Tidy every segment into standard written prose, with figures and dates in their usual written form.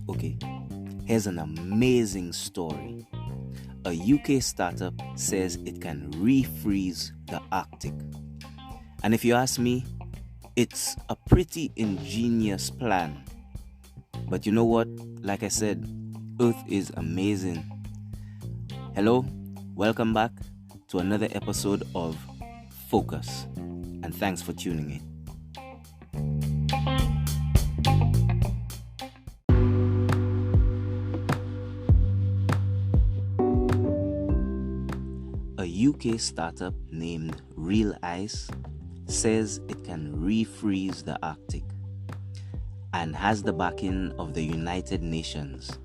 Okay, here's an amazing story. A UK startup says it can refreeze the Arctic. And if you ask me, it's a pretty ingenious plan. But you know what? Like I said, Earth is amazing. Hello, welcome back to another episode of Focus. And thanks for tuning in. A UK startup named Real Ice says it can refreeze the Arctic and has the backing of the United Nations.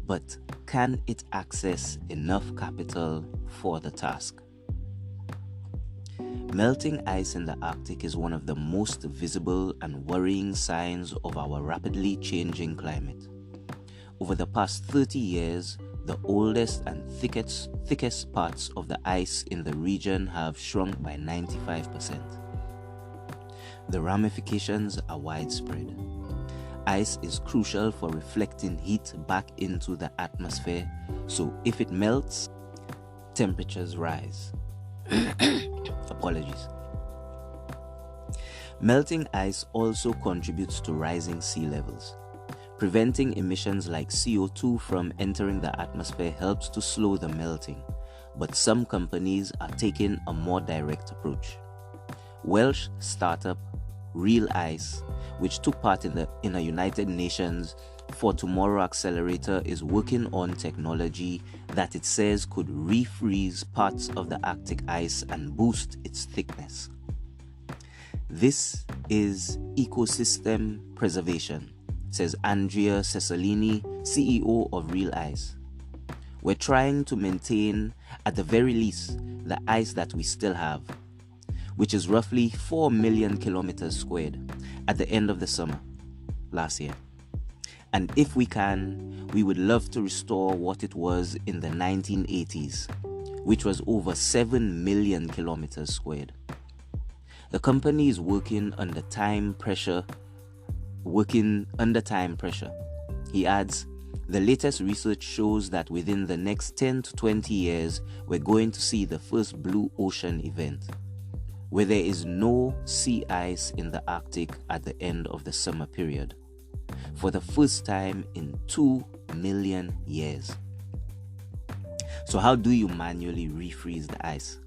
But can it access enough capital for the task? Melting ice in the Arctic is one of the most visible and worrying signs of our rapidly changing climate. Over the past 30 years, the oldest and thickest parts of the ice in the region have shrunk by 95%. The ramifications are widespread. Ice is crucial for reflecting heat back into the atmosphere, so if it melts, temperatures rise. Apologies. Melting ice also contributes to rising sea levels. Preventing emissions like CO2 from entering the atmosphere helps to slow the melting, but some companies are taking a more direct approach. Welsh startup Real Ice, which took part in a United Nations for Tomorrow accelerator, is working on technology that it says could refreeze parts of the Arctic ice and boost its thickness. This is ecosystem preservation, says Andrea Cessalini, CEO of Real Ice. We're trying to maintain, at the very least, the ice that we still have, which is roughly 4 million kilometers squared at the end of the summer last year. And if we can, we would love to restore what it was in the 1980s, which was over 7 million kilometers squared. The company is working under time pressure. He adds, the latest research shows that within the next 10 to 20 years, we're going to see the first blue ocean event, where there is no sea ice in the Arctic at the end of the summer period, for the first time in 2 million years. So how do you manually refreeze the ice?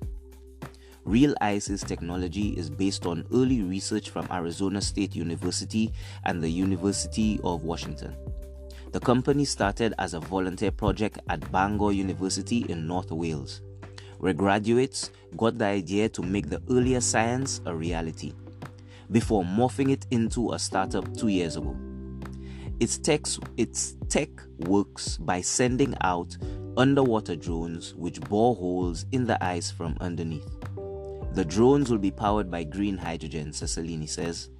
Real Ice's technology is based on early research from Arizona State University and the University of Washington. The company started as a volunteer project at Bangor University in North Wales, where graduates got the idea to make the earlier science a reality, before morphing it into a startup 2 years ago. Its tech works by sending out underwater drones which bore holes in the ice from underneath. The drones will be powered by green hydrogen, Cessalini says,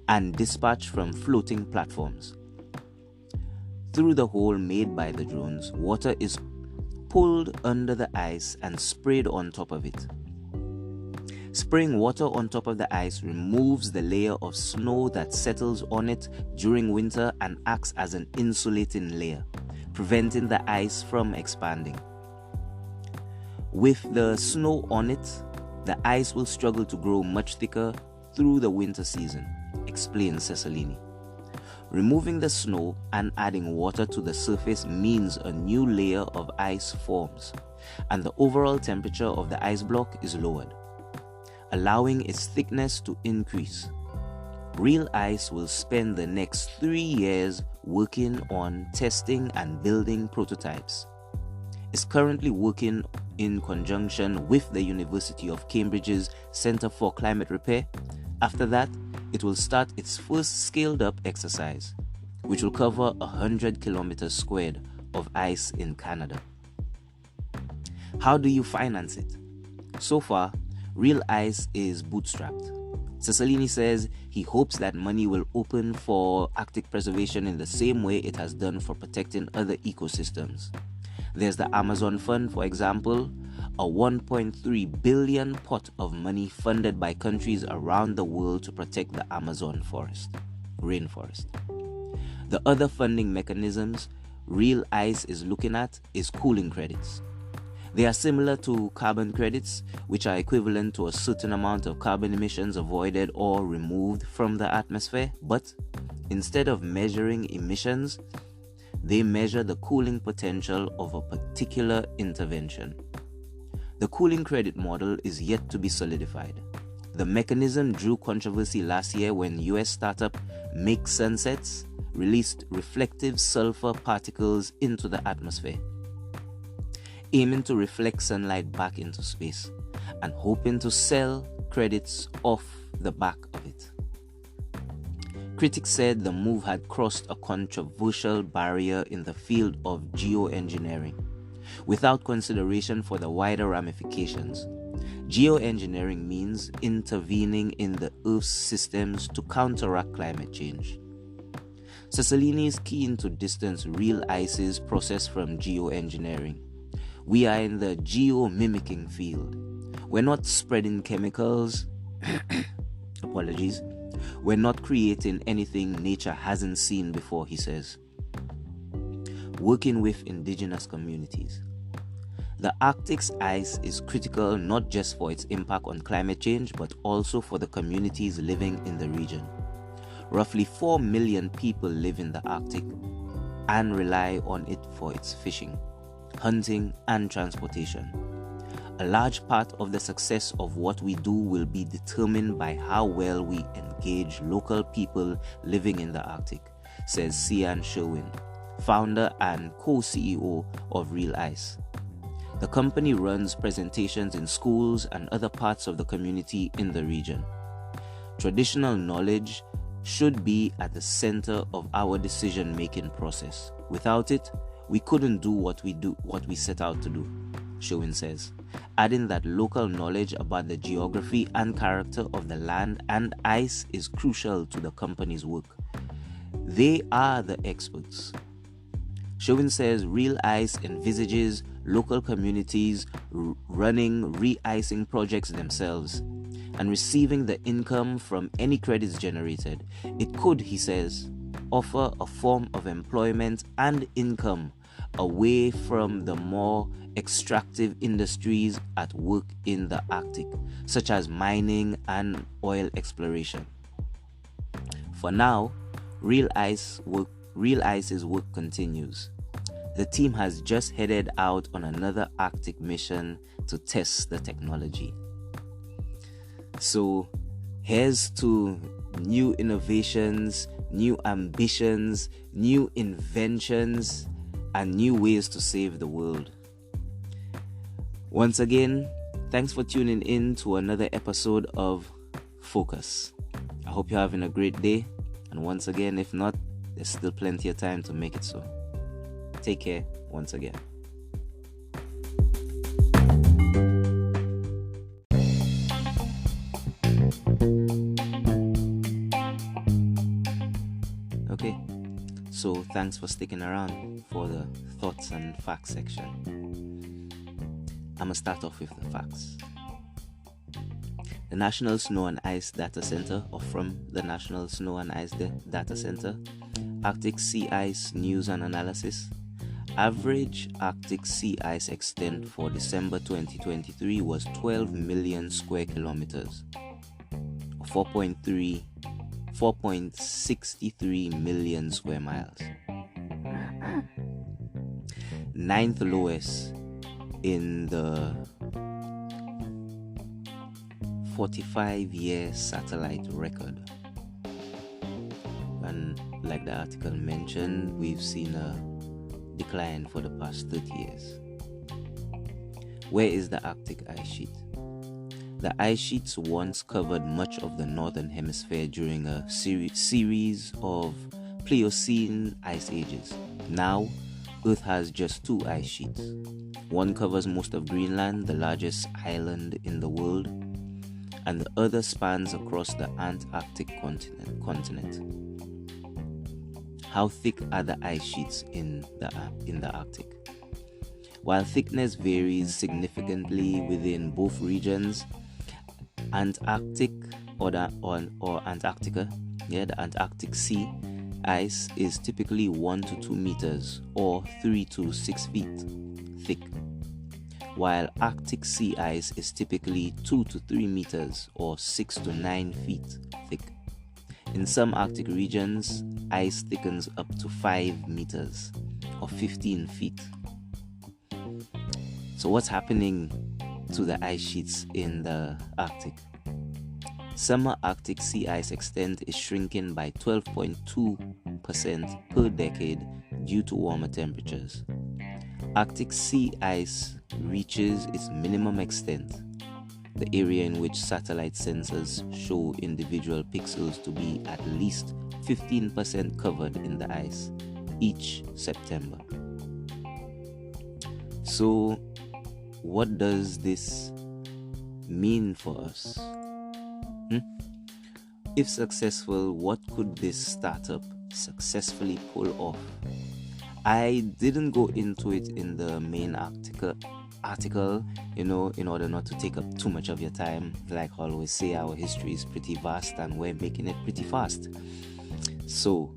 and dispatched from floating platforms. Through the hole made by the drones, water is pulled under the ice and sprayed on top of it. Spraying water on top of the ice removes the layer of snow that settles on it during winter and acts as an insulating layer, preventing the ice from expanding. With the snow on it, the ice will struggle to grow much thicker through the winter season, explains Cessalini. Removing the snow and adding water to the surface means a new layer of ice forms, and the overall temperature of the ice block is lowered, allowing its thickness to increase. Real Ice will spend the next 3 years working on testing and building prototypes. It's currently working in conjunction with the University of Cambridge's Centre for Climate Repair. After that, it will start its first scaled-up exercise, which will cover 100 kilometers squared of ice in Canada. How do you finance it? So far, Real Ice is bootstrapped. Cessalini says he hopes that money will open for Arctic preservation in the same way it has done for protecting other ecosystems. There's the Amazon Fund, for example, a 1.3 billion pot of money funded by countries around the world to protect the Amazon rainforest. The other funding mechanisms Real Ice is looking at is cooling credits. They are similar to carbon credits, which are equivalent to a certain amount of carbon emissions avoided or removed from the atmosphere, but instead of measuring emissions, they measure the cooling potential of a particular intervention. The cooling credit model is yet to be solidified. The mechanism drew controversy last year when US startup Make Sunsets released reflective sulfur particles into the atmosphere, aiming to reflect sunlight back into space and hoping to sell credits off the back of it. Critics said the move had crossed a controversial barrier in the field of geoengineering, without consideration for the wider ramifications. Geoengineering means intervening in the Earth's systems to counteract climate change. Cicilline is keen to distance Real Ice's process from geoengineering. We are in the geomimicking field. We're not spreading chemicals. Apologies. We're not creating anything nature hasn't seen before, he says. Working with indigenous communities. The Arctic's ice is critical not just for its impact on climate change, but also for the communities living in the region. Roughly 4 million people live in the Arctic and rely on it for its fishing, hunting, and transportation. A large part of the success of what we do will be determined by how well we engage local people living in the Arctic, says Sian Sherwin, founder and co-CEO of Real Ice. The company runs presentations in schools and other parts of the community in the region. Traditional knowledge should be at the center of our decision-making process. Without it, we couldn't do what we set out to do, Sherwin says, adding that local knowledge about the geography and character of the land and ice is crucial to the company's work. They are the experts. Sherwin says Real Ice envisages local communities running re-icing projects themselves and receiving the income from any credits generated. It could, he says, offer a form of employment and income away from the more extractive industries at work in the Arctic, such as mining and oil exploration. For now, Real Ice's work continues. The team has just headed out on another Arctic mission to test the technology. So here's to new innovations, new ambitions, new inventions, and new ways to save the world. Once again, thanks for tuning in to another episode of Focus. I hope you're having a great day. And once again, if not, there's still plenty of time to make it so. Take care once again. Okay, so thanks for sticking around for the thoughts and facts section. I'm gonna start off with the facts. The National Snow and Ice Data Center, or from the National Snow and Ice Data Center, Arctic Sea Ice News and Analysis. Average Arctic sea ice extent for December 2023 was 12 million square kilometers, 4.63 million square miles. Ninth lowest in the 45-year satellite record. And like the article mentioned, we've seen a decline for the past 30 years. Where is the Arctic ice sheet? The ice sheets once covered much of the northern hemisphere during a series of Pliocene ice ages. Now, Earth has just two ice sheets. One covers most of Greenland, the largest island in the world, and the other spans across the Antarctic continent. How thick are the ice sheets in the Arctic? While thickness varies significantly within both regions, Antarctic or Antarctica, the Antarctic Sea ice is typically 1 to 2 meters or 3 to 6 feet thick, while Arctic sea ice is typically 2 to 3 meters or 6 to 9 feet thick. In some Arctic regions, ice thickens up to 5 meters or 15 feet. So what's happening to the ice sheets in the Arctic? Summer Arctic sea ice extent is shrinking by 12.2% per decade due to warmer temperatures. Arctic sea ice reaches its minimum extent, the area in which satellite sensors show individual pixels to be at least 15% covered in the ice each September. So, what does this mean for us? If successful, what could this startup successfully pull off? I didn't go into it in the main article, in order not to take up too much of your time. Like I always say, our history is pretty vast and we're making it pretty fast. So,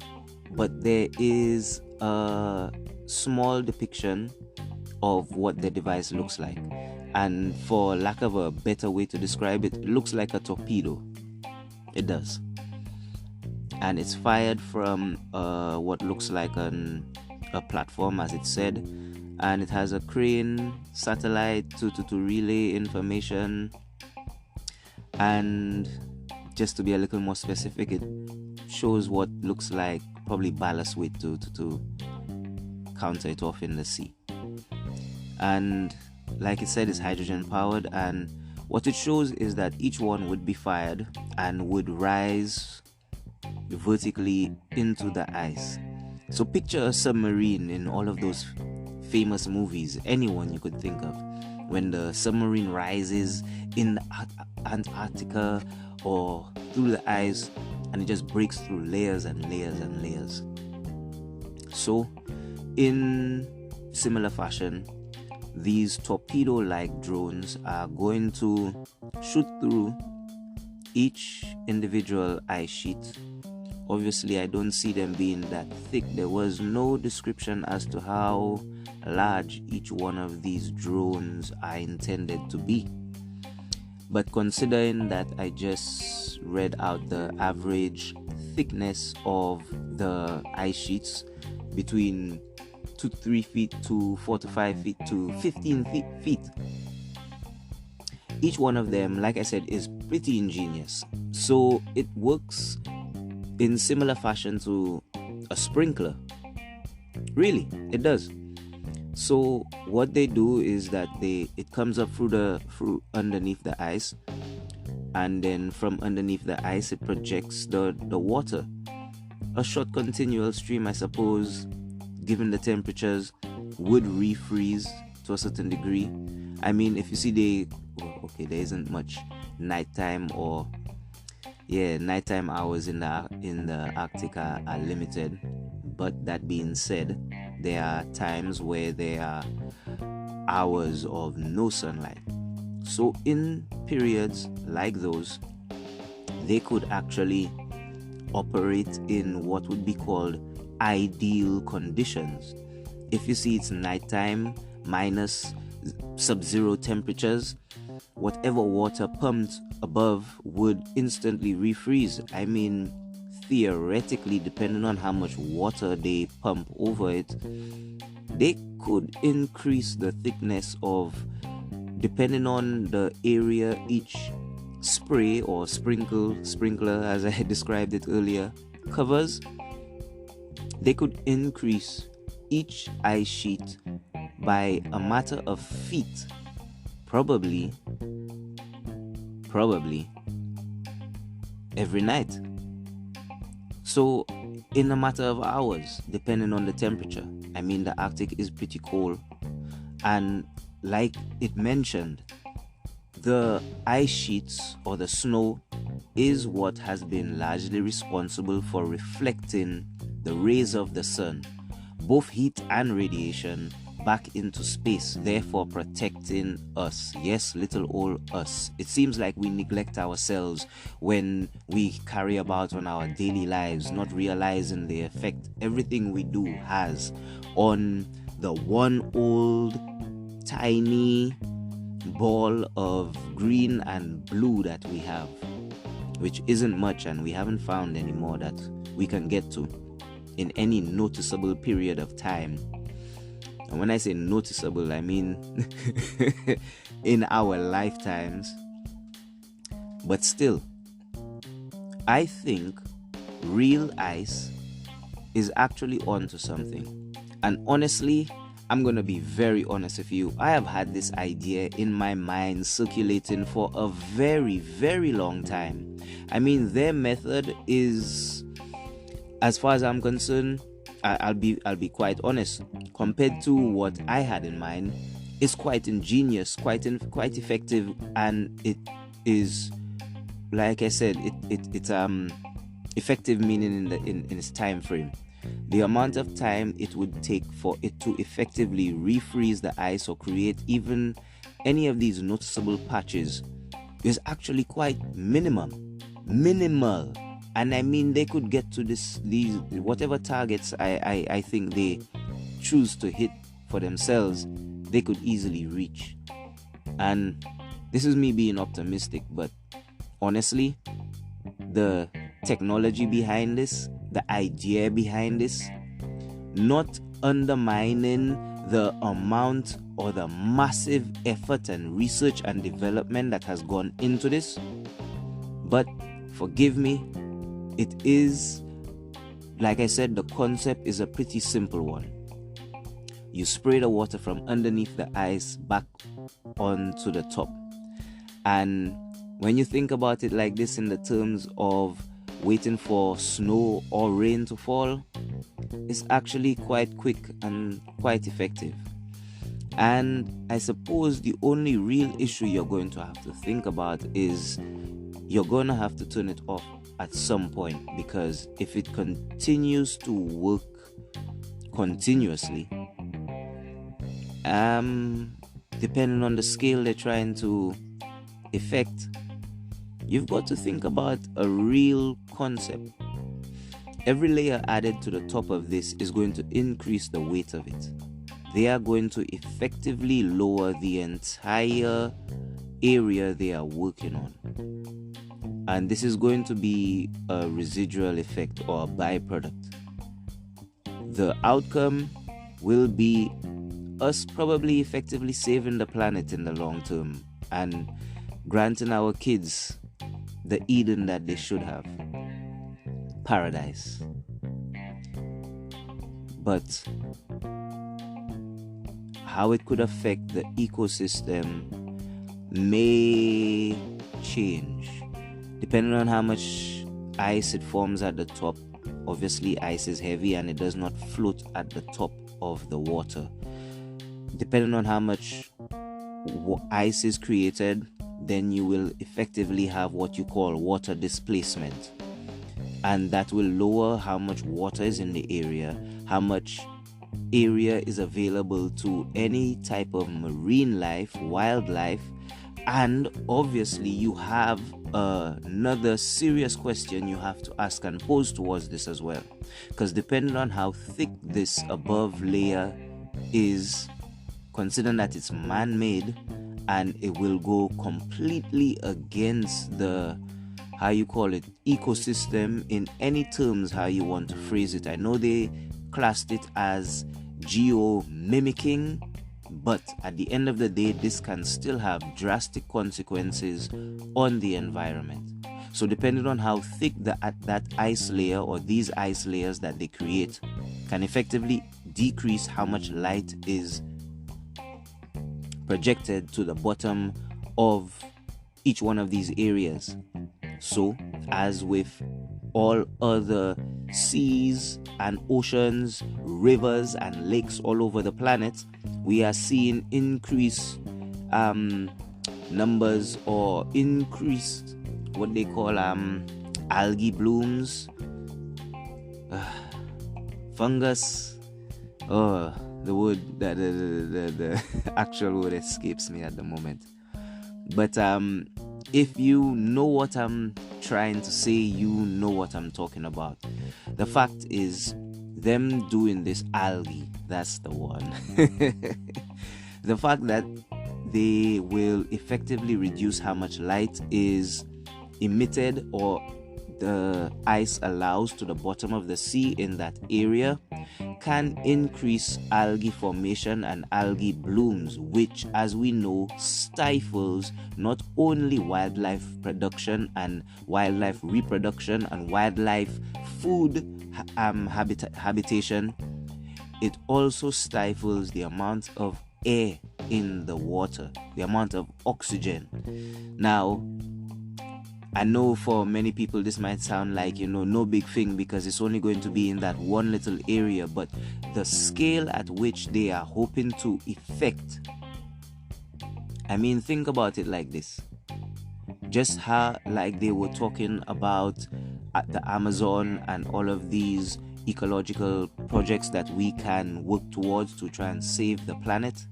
but there is a small depiction of what the device looks like. And for lack of a better way to describe it, it looks like a torpedo. It does. And it's fired from what looks like a platform, as it said. And it has a crane, satellite to relay information. And just to be a little more specific, it shows what looks like probably ballast weight to counter it off in the sea. And like it said, it's hydrogen powered, and what it shows is that each one would be fired and would rise vertically into the ice. So picture a submarine in all of those famous movies, anyone you could think of, when the submarine rises in Antarctica or through the ice, and it just breaks through layers and layers and layers. So in similar fashion, these torpedo-like drones are going to shoot through each individual ice sheet. Obviously, I don't see them being that thick. There was no description as to how large each one of these drones are intended to be. But considering that I just read out the average thickness of the ice sheets between 2 to 3 feet to 4 to 5 feet to 15 feet. Each one of them, like I said, is pretty ingenious. So it works in similar fashion to a sprinkler. Really, it does. So what they do is that it comes up through underneath the ice, and then from underneath the ice it projects the water. A short continual stream, I suppose, given the temperatures, would refreeze to a certain degree. I mean, if you see there isn't much nighttime hours in the Arctic are limited. But that being said, there are times where there are hours of no sunlight. So in periods like those, they could actually operate in what would be called ideal conditions. If you see it's nighttime, minus sub-zero temperatures, whatever water pumped above would instantly refreeze. I mean, theoretically, depending on how much water they pump over it, they could increase the thickness of, depending on the area each spray or sprinkler, as I described it earlier, covers. They could increase each ice sheet by a matter of feet, probably every night. So in a matter of hours, depending on the temperature. I mean, the Arctic is pretty cold, and like it mentioned, the ice sheets or the snow is what has been largely responsible for reflecting the rays of the sun, both heat and radiation, back into space, therefore protecting us. Yes, little old us. It seems like we neglect ourselves when we carry about on our daily lives, not realizing the effect everything we do has on the one old tiny ball of green and blue that we have, which isn't much, and we haven't found any more that we can get to in any noticeable period of time. And when I say noticeable, I mean in our lifetimes. But still, I think real ice is actually onto something. And honestly, I'm going to be very honest with you. I have had this idea in my mind circulating for a very, very long time. I mean, their method is, as far as I'm concerned, I'll be quite honest. Compared to what I had in mind, it's quite ingenious, quite effective, and it is, like I said, it's effective, meaning in its time frame. The amount of time it would take for it to effectively refreeze the ice or create even any of these noticeable patches is actually quite minimal. And I mean, they could get to these whatever targets I think they choose to hit for themselves, they could easily reach. And this is me being optimistic, but honestly, the technology behind this, the idea behind this, not undermining the amount or the massive effort and research and development that has gone into this, but forgive me, it is, like I said, the concept is a pretty simple one. You spray the water from underneath the ice back onto the top. And when you think about it like this in the terms of waiting for snow or rain to fall, it's actually quite quick and quite effective. And I suppose the only real issue you're going to have to think about is you're going to have to turn it off at some point, because if it continues to work continuously, depending on the scale they're trying to effect, you've got to think about a real concept. Every layer added to the top of this is going to increase the weight of it. They are going to effectively lower the entire area they are working on. And this is going to be a residual effect or a byproduct. The outcome will be us probably effectively saving the planet in the long term and granting our kids the Eden that they should have. Paradise. But how it could affect the ecosystem may change depending on how much ice it forms at the top. Obviously, ice is heavy and it does not float at the top of the water. Depending on how much ice is created, then you will effectively have what you call water displacement. And that will lower how much water is in the area, how much area is available to any type of marine life, wildlife. And obviously you have another serious question you have to ask and pose towards this as well, because depending on how thick this above layer is, considering that it's man-made, and it will go completely against the, how you call it, ecosystem in any terms how you want to phrase it. I know they classed it as geo-mimicking, but at the end of the day, this can still have drastic consequences on the environment. So depending on how thick that ice layer or these ice layers that they create can effectively decrease how much light is projected to the bottom of each one of these areas. So, as with all other seas and oceans, rivers and lakes all over the planet, we are seeing increased numbers or increased what they call algae blooms, fungus, The word, the actual word escapes me at the moment. But if you know what I'm trying to say, you know what I'm talking about. The fact is, them doing this algae, that's the one. The fact that they will effectively reduce how much light is emitted or the ice allows to the bottom of the sea in that area can increase algae formation and algae blooms, which, as we know, stifles not only wildlife production and wildlife reproduction and wildlife food habitation, it also stifles the amount of air in the water, the amount of oxygen. Now, I know for many people this might sound like, no big thing because it's only going to be in that one little area, but the scale at which they are hoping to effect, think about it like this. Just how, like they were talking about at the Amazon and all of these ecological projects that we can work towards to try and save the planet,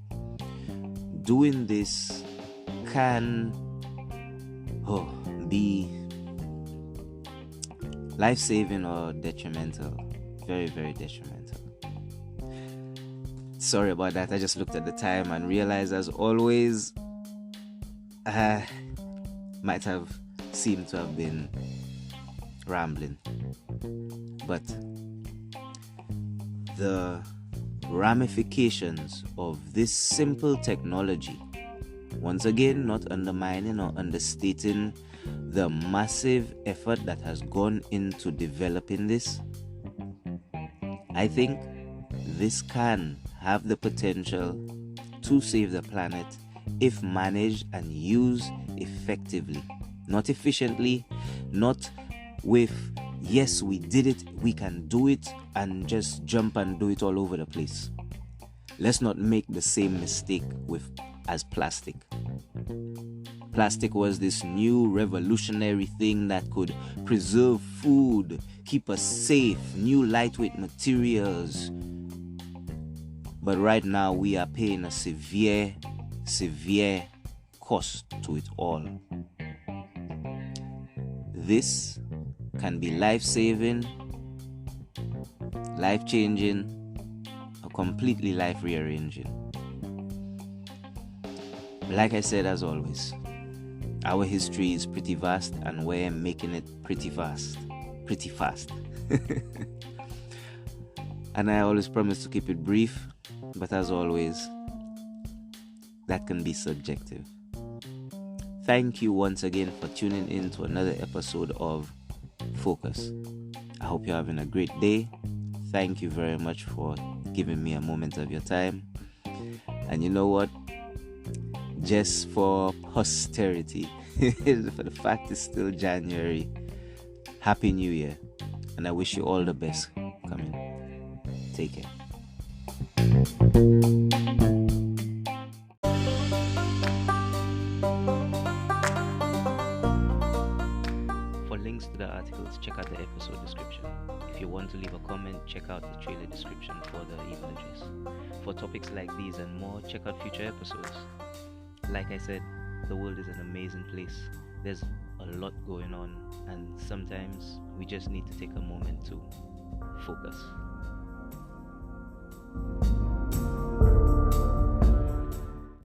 doing this can be life-saving or detrimental. Very, very detrimental. Sorry about that. I just looked at the time and realized, as always, might have seemed to have been rambling. But the ramifications of this simple technology, once again, not undermining or understating the massive effort that has gone into developing this, I think this can have the potential to save the planet if managed and used effectively. Not efficiently, not with, yes, we did it, we can do it, and just jump and do it all over the place. Let's not make the same mistake as plastic. Plastic was this new revolutionary thing that could preserve food, keep us safe, new lightweight materials. But right now we are paying a severe cost to it all. This can be life-saving, life-changing, or completely life-rearranging. Like I said, as always, our history is pretty vast and we're making it pretty fast. And I always promise to keep it brief, but as always, that can be subjective. Thank you once again for tuning in to another episode of Focus. I hope you're having a great day. Thank you very much for giving me a moment of your time. And you know what? Just for posterity, for the fact it's still January, Happy New Year. And I wish you all the best coming. Take care. For links to the articles, check out the episode description. If you want to leave a comment, check out the trailer description for the email address. For topics like these and more, check out future episodes. Like I said, the world is an amazing place. There's a lot going on, and sometimes we just need to take a moment to focus.